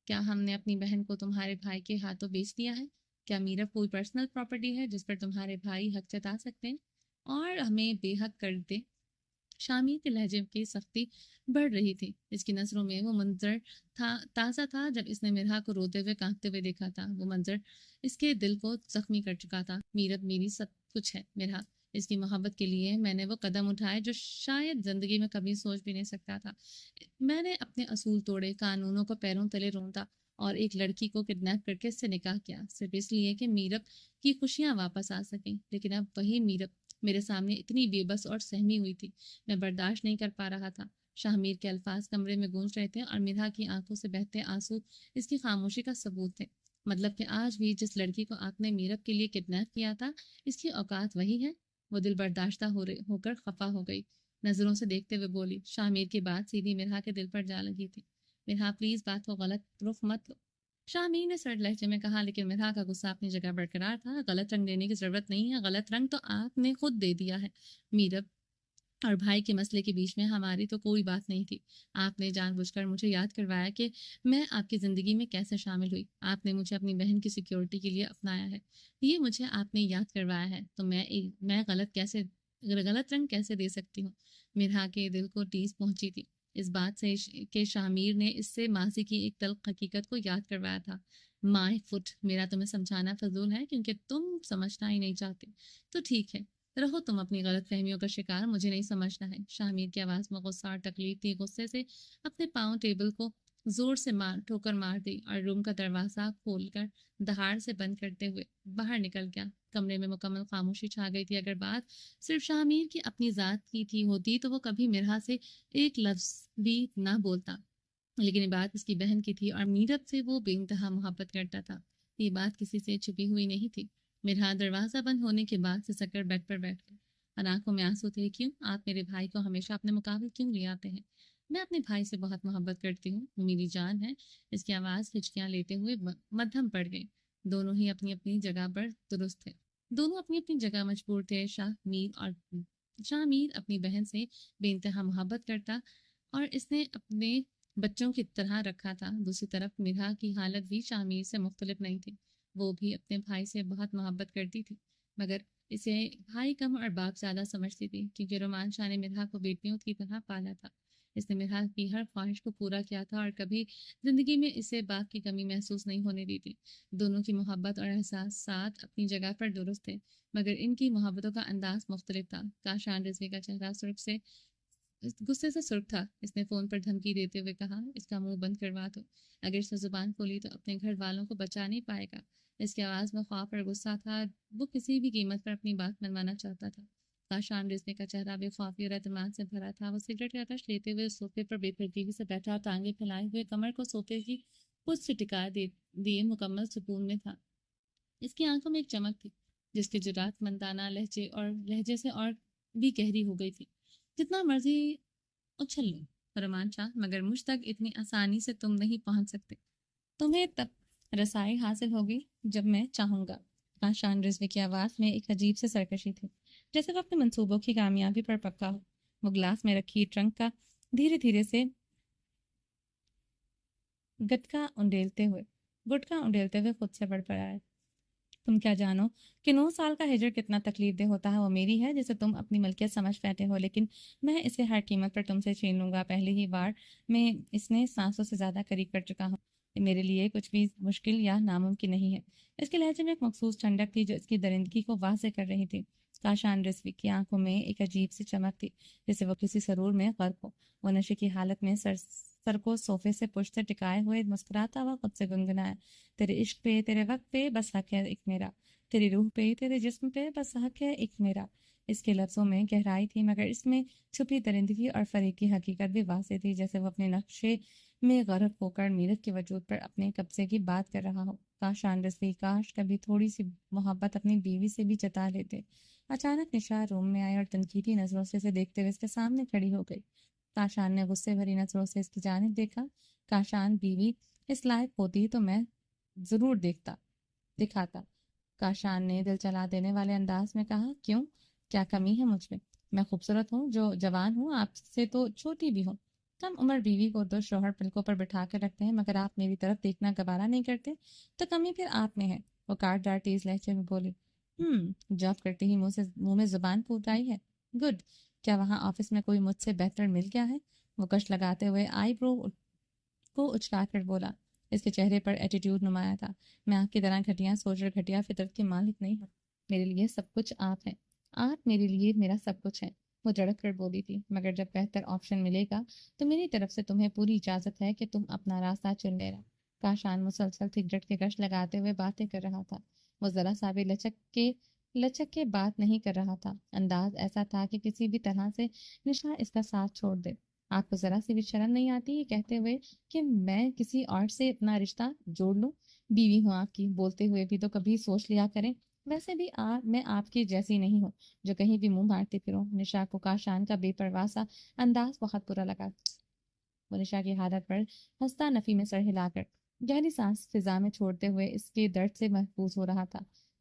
کیا ہم نے اپنی بہن کو تمہارے بھائی کے ہاتھوں بیچ دیا ہے؟ کیا میرا کوئی پرسنل پراپرٹی ہے جس پر تمہارے بھائی حق جتا سکتے ہیں اور ہمیں بے حق کر دے؟ شامی کے لہجے کی سختی بڑھ رہی تھی. اس کی نظروں میں وہ منظر تازہ تھا جب اس نے مرحا کو روتے ہوئے کانپتے ہوئے دیکھا تھا. وہ منظر اس کے دل کو زخمی کر چکا تھا. میرب میری سب کچھ ہے مرحا. اس کی محبت کے لیے میں نے وہ قدم اٹھائے جو شاید زندگی میں کبھی سوچ بھی نہیں سکتا تھا. میں نے اپنے اصول توڑے, قانونوں کو پیروں تلے روندا اور ایک لڑکی کو کڈنیپ کر کے اس سے نکاح کیا صرف اس لیے کہ میرب کی خوشیاں واپس آ سکیں. لیکن اب وہی میرب میرے سامنے اتنی بے بس اور سہمی ہوئی تھی. میں برداشت نہیں کر پا رہا تھا. شاہ کے الفاظ کمرے میں گونج رہے تھے اور مرحا کی آنکھوں سے بہتے آنسو اس کی خاموشی کا ثبوت تھے. مطلب کہ آج بھی جس لڑکی کو آپ نے میرب کے لیے کڈنیپ کیا تھا اس کی اوقات وہی ہے. وہ دل برداشتہ ہو کر خفا ہو گئی. نظروں سے دیکھتے ہوئے بولی. شاہ کی بات سیدھی مرحا کے دل پر جا لگی تھی. مرحا پلیز بات کو غلط رخ مت لو, شاہ نے سرد لہجے میں کہا. لیکن مرحا کا غصہ اپنی جگہ برقرار تھا. غلط رنگ دینے کی ضرورت نہیں ہے. غلط رنگ تو آپ نے خود دے دیا ہے. میرب اور بھائی کے مسئلے کے بیچ میں ہماری تو کوئی بات نہیں تھی. آپ نے جان بوجھ کر مجھے یاد کروایا کہ میں آپ کی زندگی میں کیسے شامل ہوئی. آپ نے مجھے اپنی بہن کی سیکیورٹی کے لیے اپنایا ہے. یہ مجھے آپ نے یاد کروایا ہے تو میں غلط رنگ کیسے دے سکتی ہوں؟ مرحا کے دل کو ٹیس پہنچی تھی اس بات سے کہ شاہ نے اس سے ماضی کی ایک تلخ حقیقت کو یاد کروایا تھا. مائی فٹ, میرا تمہیں سمجھانا فضول ہے کیونکہ تم سمجھنا ہی نہیں چاہتے. تو ٹھیک ہے, رہو تم اپنی غلط فہمیوں کا شکار. مجھے نہیں سمجھنا ہے. شاہ کی آواز میں غصہ اور تکلیف تھی. غصے سے اپنے پاؤں ٹیبل کو زور سے ٹھوکر مار دی اور روم کا دروازہ کھول کر دہاڑ سے بند کرتے ہوئے باہر نکل گیا. کمرے میں مکمل خاموشی چھا گئی تھی. اگر بات صرف شاہ کی اپنی ذات کی ہوتی تو وہ کبھی مرحا سے ایک لفظ بھی نہ بولتا, لیکن یہ بات اس کی بہن کی تھی اور میرب سے وہ بے انتہا محبت کرتا تھا. یہ بات کسی سے چھپی ہوئی نہیں تھی. مرحا دروازہ بند ہونے کے بعد سے سکر بیڈ پر بیٹھ گئی اور آنکھوں میں آنسو تھے. کیوں آپ میرے بھائی کو ہمیشہ اپنے مقابل کیوں لے آتے ہیں؟ میں اپنے بھائی سے بہت محبت کرتی ہوں. وہ میری جان ہے. اس کی آواز ہچکیاں لیتے ہوئے مدھم پڑ گئی. دونوں ہی اپنی اپنی جگہ پر درست تھے. دونوں اپنی اپنی جگہ مجبور تھے. شاہ میر اپنی بہن سے بے انتہا محبت کرتا اور اس نے اپنے بچوں کی طرح رکھا تھا. دوسری طرف مرحا کی حالت بھی شاہ میر سے مختلف نہیں تھی. وہ بھی اپنے بھائی سے بہت محبت کرتی تھی مگر اسے بھائی کم اور باپ زیادہ سمجھتی تھی کیونکہ رومان شاہ نے مرحا کو بیٹیوں کی طرح پالا تھا. اس نے مرحا کی ہر خواہش کو پورا کیا تھا اور کبھی زندگی میں اسے باپ کی کمی محسوس نہیں ہونے دی تھی. دونوں کی محبت اور احساسات اپنی جگہ پر درست تھے مگر ان کی محبتوں کا انداز مختلف تھا. کاشان رضوی کا چہرہ غصے سے سرخ تھا. اس نے فون پر دھمکی دیتے ہوئے کہا. اس کا منہ بند کروا دو. اگر اس نے زبان کھولی تو اپنے گھر والوں کو بچا نہیں پائے گا. اس کی آواز میں خوف اور غصہ تھا. وہ کسی بھی قیمت پر اپنی بات منوانا چاہتا تھا. کاشان رضوی کا چہرہ بے خوفی اور اعتماد سے بھرا تھا. وہ سگریٹ کا آتش لیتے ہوئے صوفے پر بے ترتیبی سے بیٹھا اور ٹانگیں پھیلائے ہوئے کمر کو صوفے کی پشت سے ٹکا دیے مکمل سکون میں تھا. اس کی آنکھوں میں ایک چمک تھی جس کے جرات مندانہ لہجے سے اور بھی گہری ہو گئی تھی. جتنا مرضی اچھل لو رومان شاہ مگر مجھ تک اتنی آسانی سے تم نہیں پہنچ سکتے. تمہیں تب رسائی حاصل ہوگی جب میں چاہوں گا. کاشان رضوی کی آواز میں ایک عجیب سے سرکشی تھی جیسے وہ اپنے منصوبوں کی کامیابی پر پکا ہو. وہ گلاس میں رکھی ٹرنک کا دھیرے دھیرے سے گٹکا انڈیلتے ہوئے خود سے بڑھ پڑا ہے. تم کیا جانو کہ 9 سال کا ہجر کتنا تکلیف دہ ہوتا ہے. وہ میری ہے جسے تم اپنی ملکیت سمجھ بیٹھے ہو لیکن میں اسے ہر قیمت پر تم سے چھین لوں گا. پہلی ہی بار میں اس نے سانسوں سے زیادہ قریب کر چکا ہوں. میرے لیے کچھ بھی مشکل یا ناممکن نہیں ہے. اس کے لہجے میں ایک مخصوص ٹھنڈک تھی جو اس کی درندگی کو واضح کر رہی تھی. کاشان رضوی کی آنکھوں میں ایک عجیب سی چمک تھی جیسے وہ کسی سرور میں غرق ہو. وہ نشے کی حالت میں سر کو صوفے سے پشت سے ٹکائے ہوئے مسکراتا ہوا خود سے گنگنایا. تیرے عشق پہ تیرے وقت پہ بس حق ہے ایک میرا. تیری روح پہ تیرے جسم پہ بس حق ہے ایک میرا. اس کے لفظوں میں گہرائی تھی مگر اس میں چھپی درندگی اور فریب کی حقیقت بھی واضح تھی. جیسے وہ اپنے نقشے میں غرق ہو کر میرت کے وجود پر اپنے قبضے کی بات کر رہا ہوں۔ کاش آنڈرسلی، کاش کبھی تھوڑی سی محبت اپنی بیوی سے بھی جتا لیتے۔ اچانک نشا روم میں آئی اور تنقیدی نظروں سے اسے دیکھتے ہوئے اس کے سامنے کھڑی ہو گئی۔ کاشان نے غصے بھری نظروں سے اس کی جانب دیکھا۔ کاشان بیوی اس لائق ہوتی تو میں ضرور دکھاتا۔ کاشان نے دل چلا دینے والے انداز میں کہا، کیوں؟ کیا کمی ہے مجھ میں خوبصورت ہوں، جو جوان ہوں، آپ سے تو چھوٹی بھی ہوں۔ کم عمر بیوی کو دو شوہر پلکوں پر بٹھا کر رکھتے ہیں، مگر آپ میری طرف دیکھنا گوارا نہیں کرتے، تو کمی پھر آپ میں ہے۔ وہ کاٹدار تیز لہجے میں بولی۔ جاب کرتے ہی منہ میں زبان پھوٹ آئی ہے۔ گڈ، کیا وہاں آفس میں کوئی مجھ سے بہتر مل گیا ہے؟ وہ کش لگاتے ہوئے آئی برو کو اچکا کر بولا۔ اس کے چہرے پر ایٹیٹیوڈ نمایاں تھا۔ میں آپ کی طرح گھٹیا سوچ اور گھٹیا فطرت کی مالک نہیں ہوں۔ میرے لیے سب کچھ آپ ہیں۔ آپ میرے لیے میرا سب کچھ ہے، وہ جھڑک کر بولی تھی، مگر جب بہتر آپشن ملے گا تو میری طرف سے تمہیں پوری اجازت ہے کہ تم اپنا راستہ چن لینا۔ کاشان مسلسل سگریٹ کے کش لگاتے ہوئے باتیں کر رہا تھا۔ وہ ذرا سا بھی لچک کے بات نہیں کر رہا تھا۔ انداز ایسا تھا کہ کسی بھی طرح سے نشا اس کا ساتھ چھوڑ دے۔ آپ کو ذرا سی بھی شرم نہیں آتی یہ کہتے ہوئے کہ میں کسی اور سے اپنا رشتہ جوڑ لوں؟ بیوی ہوں آپ کی، بولتے ہوئے بھی تو کبھی سوچ لیا کریں۔ ویسے بھی میں آپ کی جیسی نہیں ہوں جو کہیں بھی منہ مارتی پھروں۔ نشا کو کاشان کا بے پرواہ سا انداز بہت برا لگا۔ وہ نشا کی حالت پر ہنستا نفی میں سر ہلا کر گہری سانس فضا میں چھوڑتے ہوئے اس کے درد سے محفوظ ہو رہا تھا۔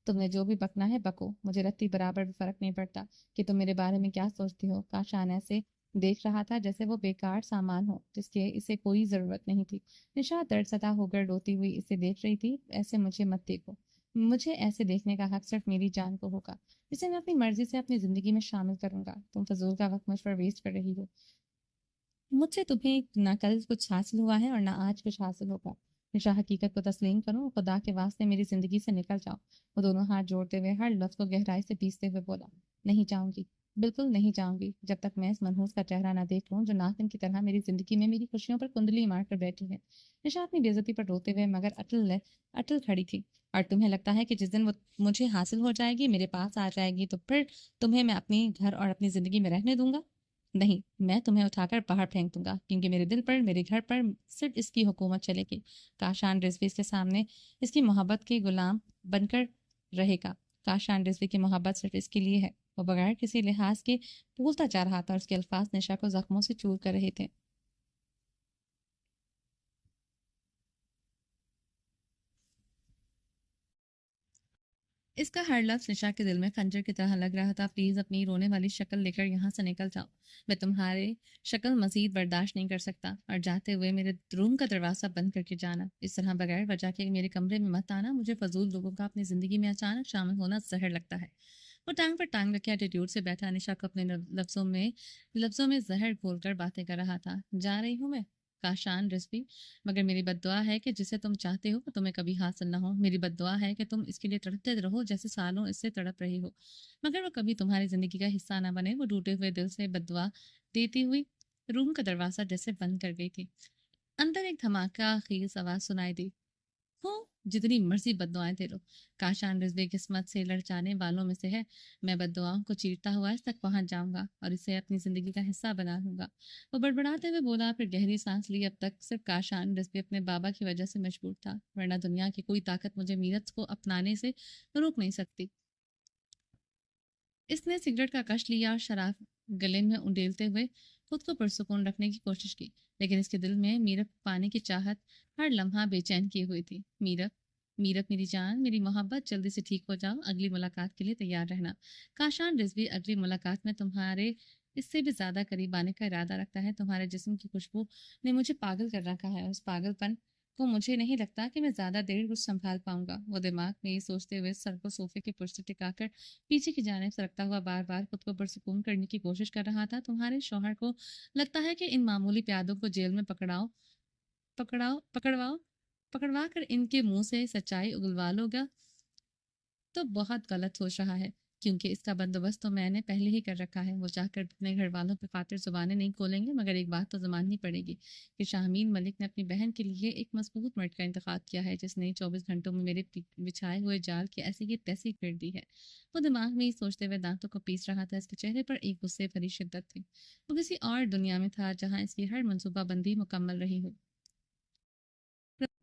تم نے جو بھی بکنا ہے بکو، مجھے رتی برابر بھی فرق نہیں پڑتا کہ تم میرے بارے میں کیا سوچتی ہو۔ کاشان ایسے دیکھ رہا تھا جیسے وہ بیکار سامان ہو جس کے اسے کوئی ضرورت نہیں تھی۔ نشا درد زدہ ہو کر روتی ہوئی اسے دیکھ رہی تھی۔ ایسے مجھے مت دیکھو، مجھے ایسے دیکھنے کا حق صرف میری جان کو ہوگا، جسے میں اپنی مرضی سے اپنی زندگی میں شامل کروں گا۔ تم فضول کا وقت مجھ پر ویسٹ کر رہی ہو۔ مجھ سے تمہیں نہ کل کچھ حاصل ہوا ہے اور نہ آج کچھ حاصل ہوگا۔ نشا حقیقت کو تسلیم کرو، خدا کے واسطے میری زندگی سے نکل جاؤ۔ وہ دونوں ہاتھ جوڑتے ہوئے ہر لفظ کو گہرائی سے پیستے ہوئے بولا۔ نہیں جاؤں گی، بالکل نہیں جاؤں گی، جب تک میں اس منحوس کا چہرہ نہ دیکھ لوں جو ناخن کی طرح میری زندگی میں میری خوشیوں پر کندلی مار کر بیٹھی ہے۔ نشا اپنی بے عزتی پر روتے ہوئے مگر اٹل کھڑی تھی۔ اور تمہیں لگتا ہے کہ جس دن وہ مجھے حاصل ہو جائے گی، میرے پاس آ جائے گی، تو پھر تمہیں میں اپنی گھر اور اپنی زندگی میں رہنے دوں گا؟ نہیں، میں تمہیں اٹھا کر باہر پھینک دوں گا، کیونکہ میرے دل پر، میرے گھر پر صرف اس کی حکومت چلے گی۔ کاشان رضوی اس کے سامنے اس کی محبت کے غلام بن کر رہے گا۔ کاشان رضوی کی محبت صرف اس کے لیے ہے۔ وہ بغیر کسی لحاظ کے پھولتا جا رہا تھا اور اس کے الفاظ نشا کو زخموں سے چور کر رہے تھے۔ اس کا ہر لفظ نشا کے دل میں خنجر کی طرح لگ رہا تھا۔ پلیز اپنی رونے والی شکل لے کر یہاں سے نکل جاؤ، میں تمہارے شکل مزید برداشت نہیں کر سکتا، اور جاتے ہوئے میرے روم کا دروازہ بند کر کے جانا۔ اس طرح بغیر وجہ کے میرے کمرے میں مت آنا، مجھے فضول لوگوں کا اپنی زندگی میں اچانک شامل ہونا زہر لگتا ہے۔ وہ ٹانگ پر ٹانگ رکھے ایٹیٹیوڈ سے بیٹھا نشا کو اپنے لفظوں میں زہر گھول کر باتیں کر رہا تھا۔ جا رہی ہوں میں کاشان رضوی، مگر میری بد دعا ہے کہ جسے تم چاہتے ہو تمہیں کبھی حاصل نہ ہو۔ میری بد دعا ہے کہ تم اس کے لیے تڑپتے رہو جیسے سالوں اس سے تڑپ رہی ہو، مگر وہ کبھی تمہاری زندگی کا حصہ نہ بنے۔ وہ ٹوٹے ہوئے دل سے بد دعا دیتی ہوئی روم کا دروازہ جیسے بند کر گئی تھی۔ اندر ایک دھماکہ خیز آواز سنائی دی۔ ہوں، جتنی مرضی بد دعائیں دے لو، کاشان رضوی قسمت سے لڑچانے والوں میں سے ہے۔ میں بد دعاؤں کو چیرتا ہوا اس تک پہنچ جاؤں گا اور اسے اپنی زندگی کا حصہ بنا لوں گا۔ وہ بڑبڑاتے ہوئے بولا، پھر گہری سانس لی۔ اب تک صرف کاشان رضوی اپنے بابا کی وجہ سے مجبور تھا، ورنہ دنیا کی کوئی طاقت مجھے میرت کو اپنانے سے روک نہیں سکتی۔ اس نے سگریٹ کا کش لیا اور شراب گلے میں انڈیلتے ہوئے خود کو پرسکون رکھنے کی کوشش کی، لیکن اس کے دل میں میرت پانے کی چاہت ہر لمحہ بے چین کیے ہوئی تھی۔ میرت میری جان، میری محبت، جلدی سے ٹھیک ہو جاؤ، اگلی ملاقات کے لیے تیار رہنا۔ کاشان رضوی اگلی ملاقات میں تمہارے اس سے بھی زیادہ قریب آنے کا ارادہ رکھتا ہے۔ تمہارے جسم کی خوشبو نے مجھے پاگل کر رکھا ہے، اور اس پاگل پن کو مجھے نہیں لگتا کہ میں زیادہ دیر کچھ سنبھال پاؤں گا۔ وہ دماغ میں یہ سوچتے ہوئے سر کو صوفے کے پشت سے ٹکا کر پیچھے کی جانب سرکتا ہوا بار بار خود کو پرسکون کرنے کی کوشش کر رہا تھا۔ تمہارے شوہر کو لگتا ہے کہ ان معمولی پیادوں کو جیل میں پکڑوا کر ان کے منہ سے سچائی اگلوا لو گا تو بہت غلط سوچ رہا ہے، کیونکہ اس کا بندوبست تو میں نے پہلے ہی کر رکھا ہے۔ وہ چاہ کر اپنے گھر والوں پہ خاطر زبانیں نہیں کھولیں گے، مگر ایک بات تو زماننی پڑے گی کہ شاہمین ملک نے اپنی بہن کے لیے ایک مضبوط مرد کا انتخاب کیا ہے، جس نے 24 گھنٹوں میں میرے بچھائے ہوئے جال کی ایسی کی تیسی پھیر دی ہے۔ وہ دماغ میں ہی سوچتے ہوئے دانتوں کو پیس رہا تھا۔ اس کے چہرے پر ایک غصے بھری شدت تھی۔ وہ کسی اور دنیا میں تھا جہاں اس کی ہر منصوبہ بندی مکمل رہی ہو۔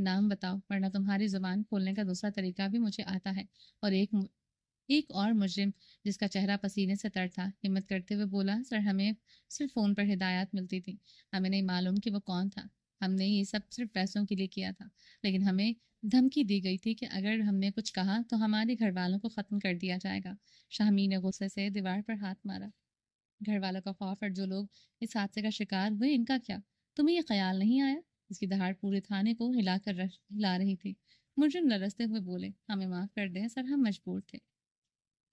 نام بتاؤ ورنہ تمہاری زبان کھولنے کا دوسرا طریقہ بھی مجھے آتا ہے۔ اور ایک اور مجرم جس کا چہرہ پسینے سے تر تھا ہمت کرتے ہوئے بولا، سر ہمیں صرف فون پر ہدایات ملتی تھی، ہمیں نہیں معلوم کہ وہ کون تھا، ہم نے یہ سب صرف پیسوں کے لیے کیا تھا، لیکن ہمیں دھمکی دی گئی تھی کہ اگر ہم نے کچھ کہا تو ہمارے گھر والوں کو ختم کر دیا جائے گا۔ شاہمیر نے غصے سے دیوار پر ہاتھ مارا۔ گھر والوں کا خوف اور جو لوگ اس حادثے کا شکار ہوئے ان کا کیا؟ تمہیں یہ خیال نہیں آیا؟ اس کی دہاڑ پورے تھانے کو ہلا رہی تھی۔ مجرم لرزتے ہوئے بولے، ہمیں معاف کر دیں سر، ہم مجبور تھے،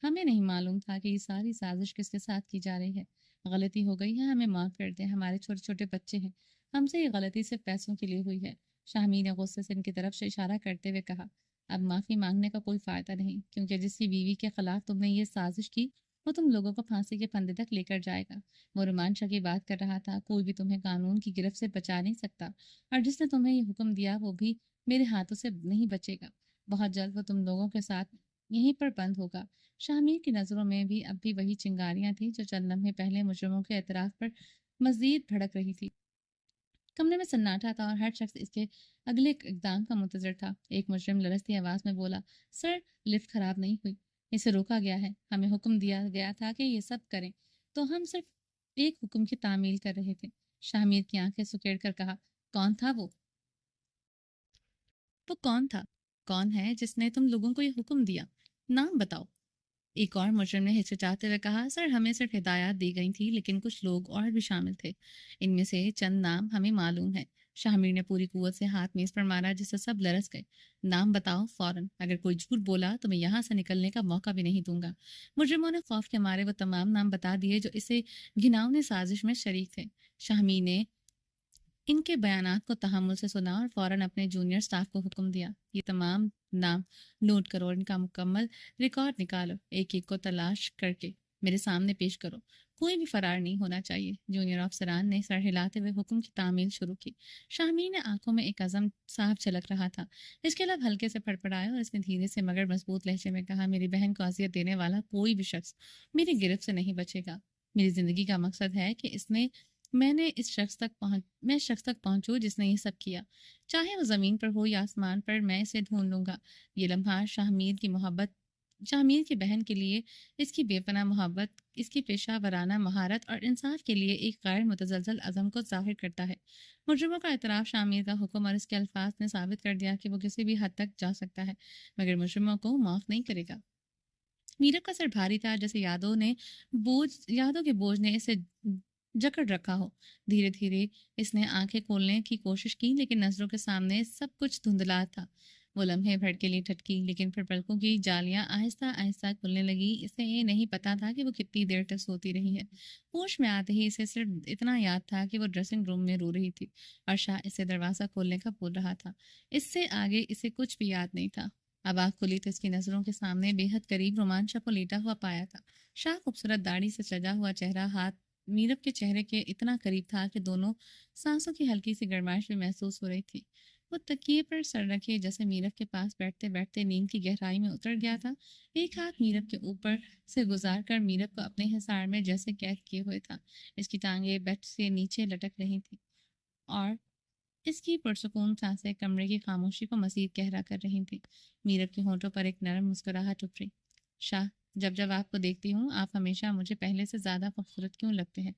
ہمیں نہیں معلوم تھا کہ یہ ساری سازش کس کے ساتھ کی جا رہی ہے، غلطی ہو گئی ہے، ہمیں معاف کر دیں، ہمارے چھوٹے چھوٹے بچے ہیں، ہم سے یہ غلطی صرف پیسوں کے لیے ہوئی ہے۔ شاہمیر نے غصے سے ان کی طرف سے اشارہ کرتے ہوئے کہا، اب معافی مانگنے کا کوئی فائدہ نہیں، کیونکہ جس کی بیوی کے خلاف تم نے یہ سازش کی وہ تم لوگوں کو پھانسی کے پھندے تک لے کر جائے گا۔ وہ رومانچا کی بات کر رہا تھا، کوئی بھی تمہیں قانون کی گرفت سے بچا نہیں سکتا، اور جس نے تمہیں یہ حکم دیا وہ بھی میرے ہاتھوں سے نہیں بچے گا، بہت جلد وہ تم لوگوں کے ساتھ یہیں پر بند ہوگا۔ شاہمیر کی نظروں میں بھی اب بھی وہی چنگاریاں تھیں جو چند لمحے پہلے مجرموں کے اعتراف پر مزید بھڑک رہی تھی۔ کمرے میں سناٹا تھا اور ہر شخص اس کے اگلے اقدام کا منتظر تھا۔ ایک مجرم لرزتی آواز میں بولا، سر لفٹ خراب نہیں ہوئی، اسے روکا گیا ہے، ہمیں حکم دیا گیا تھا کہ یہ سب کریں تو ہم صرف ایک حکم کی تعمیل کر رہے تھے۔ شاہمیر کی آنکھیں سکیڑ کر کہا، کون تھا وہ کون تھا؟ کون ہے جس نے تم لوگوں کو یہ حکم دیا؟ نام بتاؤ۔ ایک اور مجرم نے ہچکچاتے ہوئے کہا، سر ہمیں صرف ہدایات دی گئی تھی لیکن کچھ لوگ اور بھی شامل تھے، ان میں سے چند نام ہمیں معلوم ہے۔ شاہمیر نے پوری قوت سے ہاتھ میز پر مارا جس سے سب لرز گئے۔ نام بتاؤ فوراً، اگر کوئی جھوٹ بولا تو میں یہاں سے نکلنے کا موقع بھی نہیں دوں گا۔ مجرموں نے خوف کے مارے وہ تمام نام بتا دیے جو اسے گھناؤنی سازش میں شریک تھے۔ شاہمیر نے ان کے بیانات کو تحمل سے سنا اور فوراً اپنے جونیئر سٹاف کو حکم دیا، یہ تمام نام نوٹ کرو اور ان کا مکمل ریکارڈ نکالو، ایک ایک کو تلاش کر کے میرے سامنے پیش کرو، کوئی بھی فرار نہیں ہونا چاہیے۔ جونیئر افسران نے سر ہلاتے ہوئے حکم کی تعمیل شروع کی۔ شاہمیر نے آنکھوں میں ایک عزم صاف جھلک رہا تھا، اس کے لب ہلکے سے پھڑپڑائے اور اس نے دھیرے سے مگر مضبوط لہجے میں کہا، میری بہن کو اذیت دینے والا کوئی بھی شخص میری گرفت سے نہیں بچے گا۔ میری زندگی کا مقصد ہے کہ میں اس شخص تک پہنچوں جس نے یہ سب کیا، چاہے وہ زمین پر ہو یا آسمان پر، میں اسے ڈھونڈ لوں گا۔ یہ لمحہ شاہمیر کی بہن کے لیے اس کی بے پناہ محبت، اس کی پیشہ ورانہ مہارت اور انصاف کے لیے ایک غیر متزلزل عزم کو ظاہر کرتا ہے۔ مجرموں کا اعتراف شاہمیر کا حکم اور اس کے الفاظ نے ثابت کر دیا کہ وہ کسی بھی حد تک جا سکتا ہے مگر مجرموں کو معاف نہیں کرے گا۔ میرب کا سر بھاری تھا، جیسے یادوں کے بوجھ نے اسے جکڑ رکھا ہو۔ دھیرے دھیرے اس نے آنکھیں کھولنے کی کوشش کی لیکن نظروں کے سامنے سب کچھ دھندلا تھا۔ وہ لمحے بھر کے لیے ٹھٹکی لیکن پھر پلکوں کی جالیاں آہستہ آہستہ کھلنے لگی۔ اسے یہ نہیں پتا تھا کہ وہ کتنی دیر تک سوتی رہی ہے۔ ہوش میں آتے ہی اسے صرف اتنا یاد تھا کہ وہ ڈریسنگ روم میں رو رہی تھی اور شاہ اسے دروازہ کھولنے کا بول رہا تھا۔ اس سے آگے اسے کچھ بھی یاد نہیں تھا۔ اب آنکھ کھلی تو اس کی نظروں کے سامنے بے حد قریب رومانچا کو لیٹا ہوا پایا تھا۔ شاہ خوبصورت داڑھی سے سجا ہوا چہرہ ہاتھ میرب کے چہرے کے اتنا قریب تھا کہ دونوں سانسوں کی ہلکی سی گرمائش بھی محسوس ہو رہی تھی۔ وہ تکیے پر سر رکھے جیسے میرب کے پاس بیٹھتے بیٹھتے نیند کی گہرائی میں اتر گیا تھا۔ ایک ہاتھ میرب کے اوپر سے گزار کر میرب کو اپنے حصار میں جیسے قید کیے ہوئے تھا۔ اس کی ٹانگیں بیڈ سے نیچے لٹک رہی تھیں اور اس کی پرسکون سانسیں کمرے کی خاموشی کو مزید گہرا کر رہی تھیں۔ میرب کے ہونٹوں پر ایک نرم مسکراہٹ ابھری۔ شاہ، جب آپ کو دیکھتی ہوں آپ ہمیشہ مجھے پہلے سے زیادہ خوبصورت کیوں لگتے ہیں؟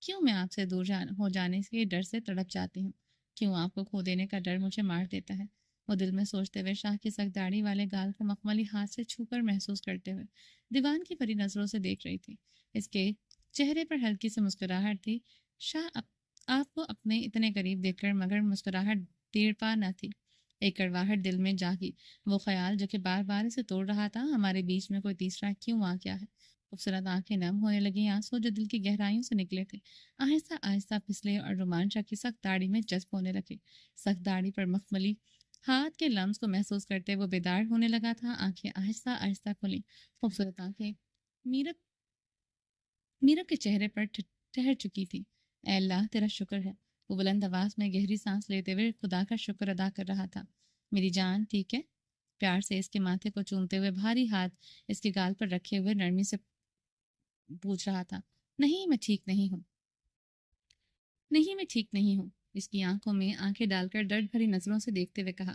کیوں میں آپ سے دور ہو جانے کے ڈر سے تڑپ جاتی ہوں؟ کیوں آپ کو کھو دینے کا ڈر مجھے مار دیتا ہے؟ وہ دل میں سوچتے ہوئے شاہ کی سخت داڑھی والے گال کو مخملی ہاتھ سے چھو کر محسوس کرتے ہوئے دیوان کی پری نظروں سے دیکھ رہی تھی۔ اس کے چہرے پر ہلکی سی مسکراہٹ تھی۔ شاہ آپ کو اپنے اتنے قریب دیکھ کر مگر مسکراہٹ دیر پا نہ تھی۔ ایک کڑواہٹ دل میں جاگی، وہ خیال جو کہ بار بار اسے توڑ رہا تھا، ہمارے بیچ میں کوئی تیسرا کیوں آ گیا ہے؟ خوبصورت آنکھیں نم ہونے لگیں، آنسو جو دل کی گہرائیوں سے نکلے تھے آہستہ آہستہ پھسلے اور رومانچا کی سخت داڑھی میں جذب ہونے لگے۔ سخت داڑھی پر مخملی ہاتھ کے لمس کو محسوس کرتے وہ بیدار ہونے لگا تھا۔ آنکھیں آہستہ آہستہ کھلیں، خوبصورت آنکھیں میرب کے چہرے پر ٹھہر چکی تھی۔ اے اللہ تیرا شکر ہے، وہ بلند آواز میں گہری سانس لیتے ہوئے خدا کا شکر ادا کر رہا تھا۔ میری جان ٹھیک ہے؟ پیار سے اس کے ماتھے کو چومتے ہوئے بھاری ہاتھ اس کے گال پر رکھے ہوئے نرمی سے پوچھ رہا تھا۔ نہیں میں ٹھیک نہیں ہوں۔ اس کی آنکھوں میں آنکھیں ڈال کر درد بھری نظروں سے دیکھتے ہوئے کہا،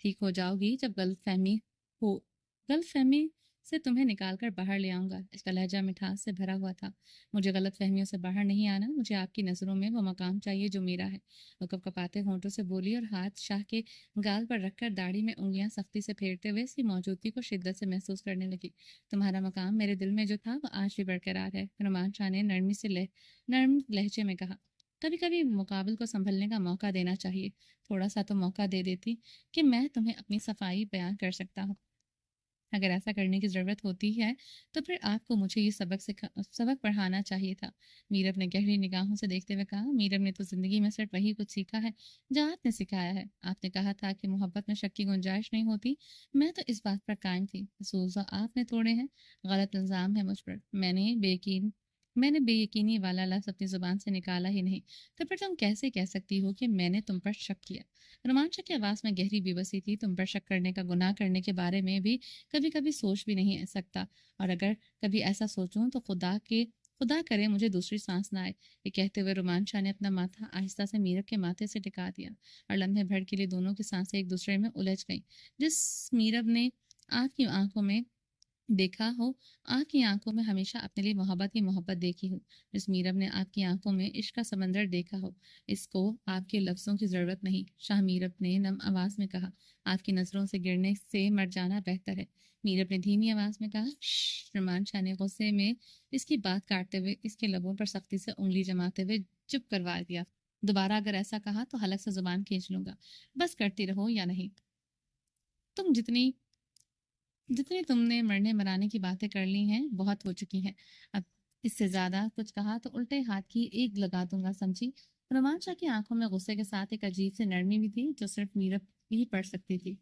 ٹھیک ہو جاؤ گی جب غلط فہمی سے تمہیں نکال کر باہر لے آؤں گا۔ اس کا لہجہ مٹھاس سے بھرا ہوا تھا۔ مجھے غلط فہمیوں سے باہر نہیں آنا، مجھے آپ کی نظروں میں وہ مقام چاہیے جو میرا ہے۔ وہ کپ کپاتے ہونٹوں سے بولی اور ہاتھ شاہ کے گال پر رکھ کر داڑھی میں انگلیاں سختی سے پھیرتے ہوئے اس کی موجودگی کو شدت سے محسوس کرنے لگی۔ تمہارا مقام میرے دل میں جو تھا وہ آج بھی برقرار ہے، نعمان شاہ نے نرم لہجے میں کہا۔ کبھی کبھی مقابل کو سنبھلنے کا موقع دینا چاہیے، تھوڑا سا تو موقع دے دیتی کہ میں تمہیں اپنی صفائی بیان کر سکتا ہوں۔ اگر ایسا کرنے کی ضرورت ہوتی ہے تو پھر آپ کو مجھے یہ سبق پڑھانا چاہیے تھا۔ میرب نے گہری نگاہوں سے دیکھتے ہوئے کہا، میرب نے تو زندگی میں صرف وہی کچھ سیکھا ہے جو آپ نے سکھایا ہے۔ آپ نے کہا تھا کہ محبت میں شک کی گنجائش نہیں ہوتی، میں تو اس بات پر قائم تھی۔ اصول آپ نے توڑے ہیں، غلط الزام ہے مجھ پر، میں نے بے یقینی والا لفظ اپنی زبان سے نکالا ہی نہیں، تو پھر تم کیسے کہہ سکتی ہو کہ میں نے تم پر شک کیا؟ رومانچک کی آواز میں گہری بے بسی تھی۔ تم پر شک کرنے کا گناہ کرنے کے بارے میں بھی کبھی کبھی سوچ بھی نہیں سکتا، اور اگر کبھی ایسا سوچوں تو خدا کرے مجھے دوسری سانس نہ آئے۔ یہ کہتے ہوئے رومان شاہ نے اپنا ماتھا آہستہ سے میرب کے ماتھے سے ٹکا دیا، اور لمحے بھر کے لیے دونوں کی سانسیں ایک دوسرے میں الجھ گئیں۔ جس میرب نے آپ کی آنکھوں میں دیکھا ہو، آپ کی آنکھوں میں ہمیشہ اپنے لیے محبت ہی محبت دیکھی ہو، جس میرب نے آپ کی آنکھوں میں عشق کا سمندر دیکھا ہو، اس کو آپ کے لفظوں کی ضرورت نہیں۔ شاہ میرب نے نم آواز میں کہا، آپ کی نظروں سے گرنے سے مر جانا بہتر ہے۔ میرب نے دھیمی آواز میں کہا، شش۔ رومان شاہ نے غصے میں اس کی بات کاٹتے ہوئے اس کے لبوں پر سختی سے انگلی جماتے ہوئے چپ کروا دیا۔ دوبارہ اگر ایسا کہا تو حلق سے زبان کھینچ لوں گا، بس کرتی رہو یا نہیں۔ جتنی تم نے مرنے مرانے کی باتیں کر لی ہیں بہت ہو چکی ہیں، اب اس سے زیادہ کچھ کہا تو الٹے ہاتھ کی ایک لگا دوں گا، سمجھی؟ رومان شاہ کی آنکھوں میں غصے کے ساتھ ایک عجیب سی نرمی بھی تھی جو صرف میرب ہی پڑھ سکتی تھی۔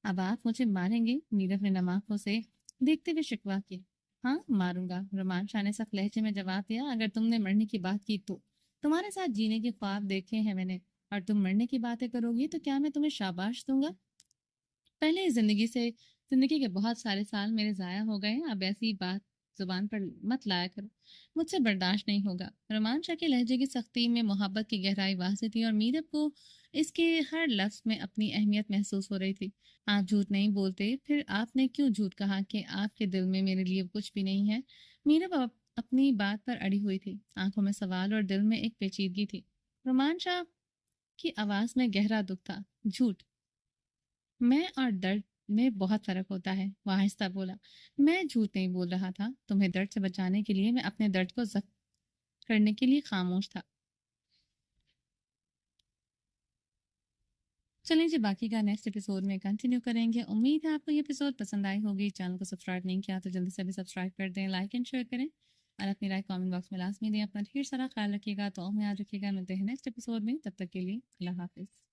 اب آپ مجھے ماریں گے؟ میرب نے نم آنکھوں سے دیکھتے ہوئے شکوہ کیا۔ ہاں ماروں گا، رومان شاہ نے سخت لہجے میں جواب دیا۔ اگر تم نے مرنے کی بات کی تو تمہارے ساتھ جینے کے خواب دیکھے ہیں میں نے، اور تم مرنے کی باتیں کرو گی تو کیا میں تمہیں شاباش دوں گا؟ پہلے زندگی کے بہت سارے سال میرے ضائع ہو گئے، اب ایسی بات زبان پر مت لایا کرو، مجھ سے برداشت نہیں ہوگا۔ رومان شاہ کے لہجے کی سختی میں محبت کی گہرائی واضح تھی، اور میرب کو اس کے ہر لفظ میں اپنی اہمیت محسوس ہو رہی تھی۔ آپ جھوٹ نہیں بولتے، پھر آپ نے کیوں جھوٹ کہا کہ آپ کے دل میں میرے لیے کچھ بھی نہیں ہے؟ میرب اپنی بات پر اڑی ہوئی تھی، آنکھوں میں سوال اور دل میں ایک پیچیدگی تھی۔ رومان شاہ کی آواز میں گہرا دکھ تھا۔ جھوٹ میں اور درد میں بہت فرق ہوتا ہے، وہ آہستہ بولا۔ میں جھوٹ نہیں بول رہا تھا، تمہیں درد سے بچانے کے لیے میں اپنے درد کو ضبط کرنے کے لیے خاموش تھا۔ چلیں جی، باقی کا نیکسٹ ایپیسوڈ میں کنٹینیو کریں گے۔ امید ہے آپ کو یہ ایپیسوڈ پسند آئی ہوگی۔ چینل کو سبسکرائب نہیں کیا تو جلدی سے بھی سبسکرائب کر دیں، لائک اینڈ شیئر کریں، اور اپنی رائے کامنٹ باکس میں لازمی دیں۔ اپنا ڈھیر سارا خیال رکھیے گا، تو میں یاد رکھیے گا۔ ملتے ہیں نیکسٹ ایپیسوڈ میں، تب تک کے لیے اللہ حافظ۔